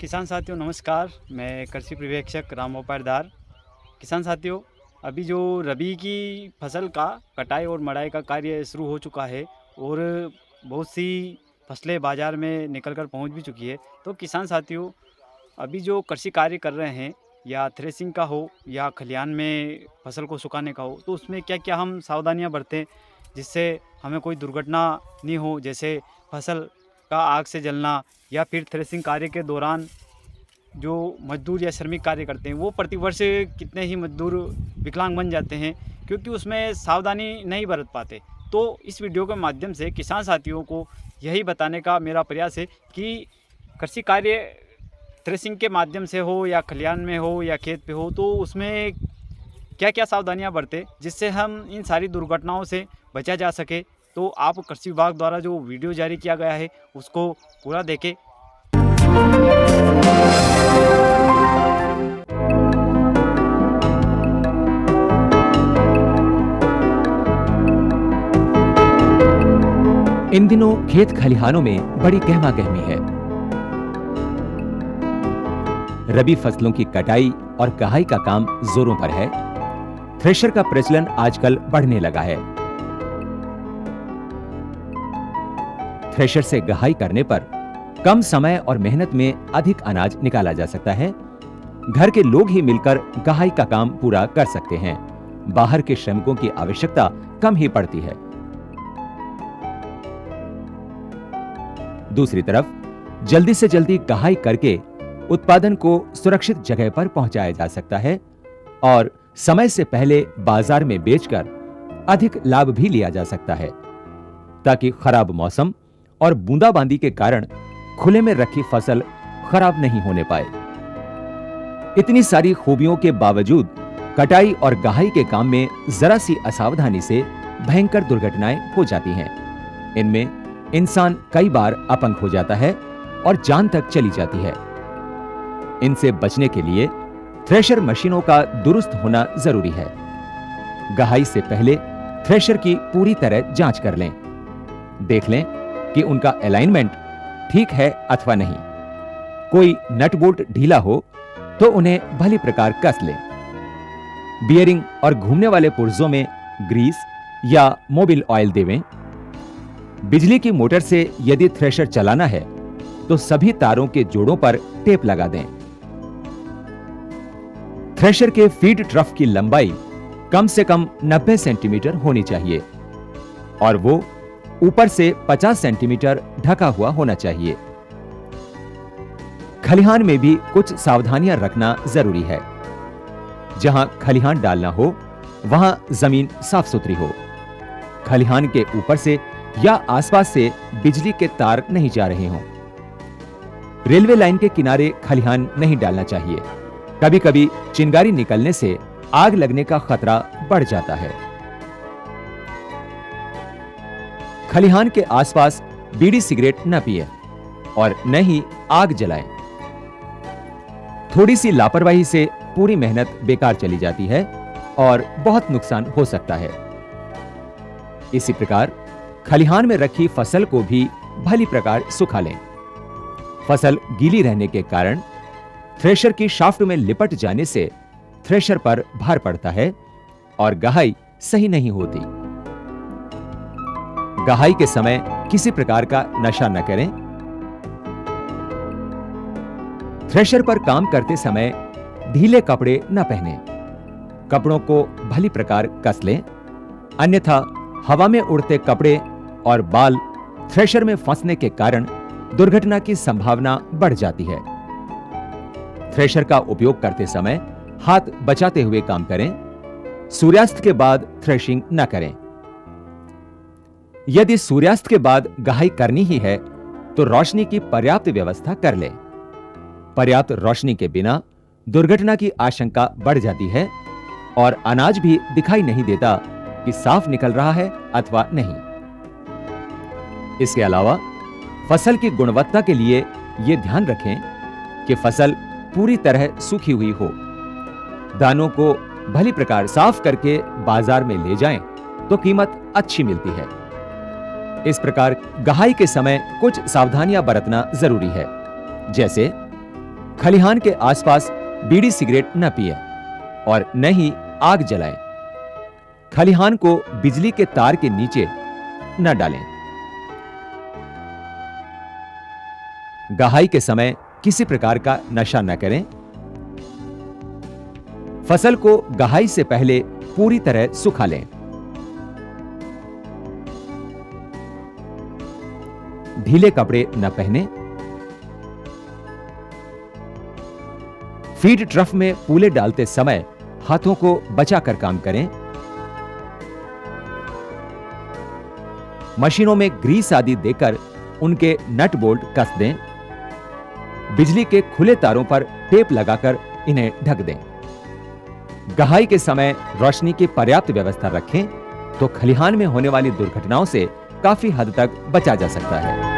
किसान साथियों नमस्कार। मैं कृषि पर्यवेक्षक रामगोपाल दार। किसान साथियों, अभी जो रबी की फसल का कटाई और मड़ाई का कार्य शुरू हो चुका है और बहुत सी फसलें बाज़ार में निकल कर पहुँच भी चुकी है। तो किसान साथियों, अभी जो कृषि कार्य कर रहे हैं, या थ्रेसिंग का हो या खलिहान में फसल को सुखाने का हो, तो उसमें क्या-क्या हम सावधानियाँ बरतें जिससे हमें कोई दुर्घटना नहीं हो? जैसे फसल का आग से जलना, या फिर थ्रेसिंग कार्य के दौरान जो मजदूर या श्रमिक कार्य करते हैं वो प्रतिवर्ष कितने ही मजदूर विकलांग बन जाते हैं क्योंकि उसमें सावधानी नहीं बरत पाते। तो इस वीडियो के माध्यम से किसान साथियों को यही बताने का मेरा प्रयास है कि कृषि कार्य थ्रेसिंग के माध्यम से हो या खलिहान में हो या खेत पे हो, तो उसमें क्या क्या सावधानियां बरतें जिससे हम इन सारी दुर्घटनाओं से बचा जा सके। तो आप कृषि विभाग द्वारा जो वीडियो जारी किया गया है उसको पूरा देखें। इन दिनों खेत खलिहानों में बड़ी गहमा गहमी है। रबी फसलों की कटाई और कहाई का काम जोरों पर है। थ्रेशर का प्रचलन आजकल बढ़ने लगा है। थ्रेशर से गहाई करने पर कम समय और मेहनत में अधिक अनाज निकाला जा सकता है। घर के लोग ही मिलकर गहाई का काम पूरा कर सकते हैं। बाहर के श्रमिकों की आवश्यकता कम ही पड़ती है। दूसरी तरफ जल्दी से जल्दी गहाई करके उत्पादन को सुरक्षित जगह पर पहुंचाया जा सकता है और समय से पहले बाजार में बेचकर अधिक लाभ भी लिया जा सकता है, ताकि खराब मौसम और बूंदाबांदी के कारण खुले में रखी फसल खराब नहीं होने पाए। इतनी सारी खूबियों के बावजूद कटाई और गहाई के काम में जरा सी असावधानी से भयंकर दुर्घटनाएं हो जाती हैं। इनमें इंसान कई बार अपंग हो जाता है और जान तक चली जाती है। इनसे बचने के लिए थ्रेशर मशीनों का दुरुस्त होना जरूरी है। गहाई से पहले थ्रेशर की पूरी तरह जांच कर लें। देख लें कि उनका अलाइनमेंट ठीक है अथवा नहीं। कोई नट बोल्ट ढीला हो तो उन्हें भली प्रकार कस लें। बियरिंग और घूमने वाले पुर्जों में ग्रीस या मोबिल ऑयल देवें। बिजली की मोटर से यदि थ्रेशर चलाना है तो सभी तारों के जोड़ों पर टेप लगा दें। थ्रेशर के फीड ट्रफ की लंबाई कम से कम 90 सेंटीमीटर होनी चाहिए और वो ऊपर से 50 सेंटीमीटर ढका हुआ होना चाहिए। खलिहान में भी कुछ सावधानियां रखना जरूरी है। जहां खलिहान डालना हो वहां जमीन साफ सुथरी हो। खलिहान के ऊपर से या आसपास से बिजली के तार नहीं जा रहे हों। रेलवे लाइन के किनारे खलिहान नहीं डालना चाहिए। कभी कभी चिंगारी निकलने से आग लगने का खतरा बढ़ जाता है। खलिहान के आसपास बीड़ी सिगरेट न पिए और न ही आग जलाएं। थोड़ी सी लापरवाही से पूरी मेहनत बेकार चली जाती है और बहुत नुकसान हो सकता है। इसी प्रकार खलिहान में रखी फसल को भी भली प्रकार सुखा लें। फसल गीली रहने के कारण थ्रेशर की शाफ्ट में लिपट जाने से थ्रेशर पर भार पड़ता है और गहाई सही नहीं होती। गहाई के समय किसी प्रकार का नशा न करें। थ्रेशर पर काम करते समय ढीले कपड़े न पहनें। कपड़ों को भली प्रकार कस लें, अन्यथा हवा में उड़ते कपड़े और बाल थ्रेशर में फंसने के कारण दुर्घटना की संभावना बढ़ जाती है। थ्रेशर का उपयोग करते समय हाथ बचाते हुए काम करें। सूर्यास्त के बाद थ्रेशिंग न करें। यदि सूर्यास्त के बाद गहाई करनी ही है तो रोशनी की पर्याप्त व्यवस्था कर लें। पर्याप्त रोशनी के बिना दुर्घटना की आशंका बढ़ जाती है और अनाज भी दिखाई नहीं देता कि साफ निकल रहा है अथवा नहीं। इसके अलावा फसल की गुणवत्ता के लिए यह ध्यान रखें कि फसल पूरी तरह सूखी हुई हो। दानों को भली प्रकार साफ करके बाजार में ले जाएं तो कीमत अच्छी मिलती है। इस प्रकार गहाई के समय कुछ सावधानियां बरतना जरूरी है, जैसे खलिहान के आसपास बीड़ी सिगरेट न पिए और न ही आग जलाएं। खलिहान को बिजली के तार के नीचे न डालें। गहाई के समय किसी प्रकार का नशा न करें। फसल को गहाई से पहले पूरी तरह सुखा लें। ढीले कपड़े न पहने। फीड ट्रफ में पूले डालते समय हाथों को बचाकर काम करें। मशीनों में ग्रीस आदि देकर उनके नट बोल्ट कस दें। बिजली के खुले तारों पर टेप लगाकर इन्हें ढक दें। गहाई के समय रोशनी की पर्याप्त व्यवस्था रखें तो खलिहान में होने वाली दुर्घटनाओं से काफी हद तक बचा जा सकता है।